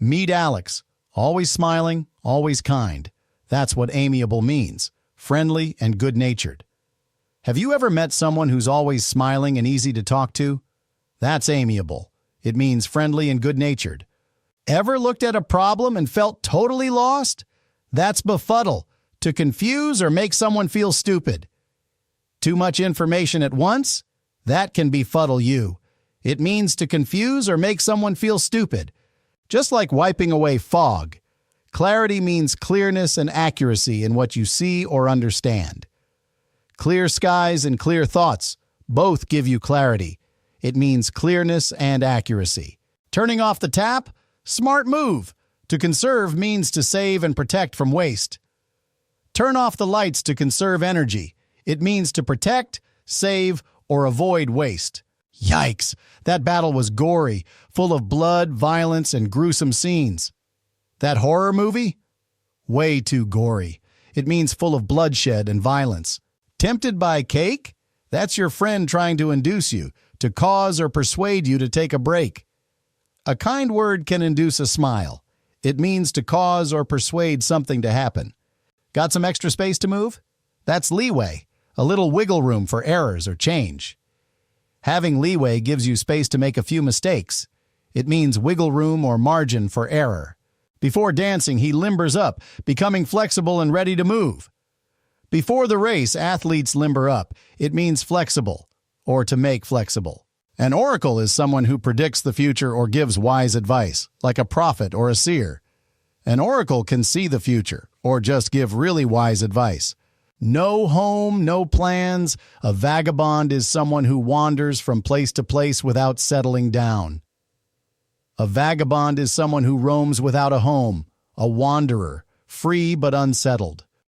Meet Alex. Always smiling, always kind. That's what amiable means. Friendly and good-natured. Have you ever met someone who's always smiling and easy to talk to? That's amiable. It means friendly and good-natured. Ever looked at a problem and felt totally lost? That's befuddle, to confuse or make someone feel stupid. Too much information at once? That can befuddle you. It means to confuse or make someone feel stupid. Just like wiping away fog. Clarity means clearness and accuracy in what you see or understand. Clear skies and clear thoughts both give you clarity. It means clearness and accuracy. Turning off the tap? Smart move. To conserve means to save and protect from waste. Turn off the lights to conserve energy. It means to protect, save, or avoid waste. Yikes! That battle was gory, full of blood, violence, and gruesome scenes. That horror movie? Way too gory. It means full of bloodshed and violence. Tempted by cake? That's your friend trying to induce you, to cause or persuade you to take a break. A kind word can induce a smile. It means to cause or persuade something to happen. Got some extra space to move? That's leeway, a little wiggle room for errors or change. Having leeway gives you space to make a few mistakes. It means wiggle room or margin for error. Before dancing, he limbers up, becoming flexible and ready to move. Before the race, athletes limber up. It means flexible, or to make flexible. An oracle is someone who predicts the future or gives wise advice, like a prophet or a seer. An oracle can see the future, or just give really wise advice. No home, no plans. A vagabond is someone who wanders from place to place without settling down. A vagabond is someone who roams without a home, a wanderer, free but unsettled.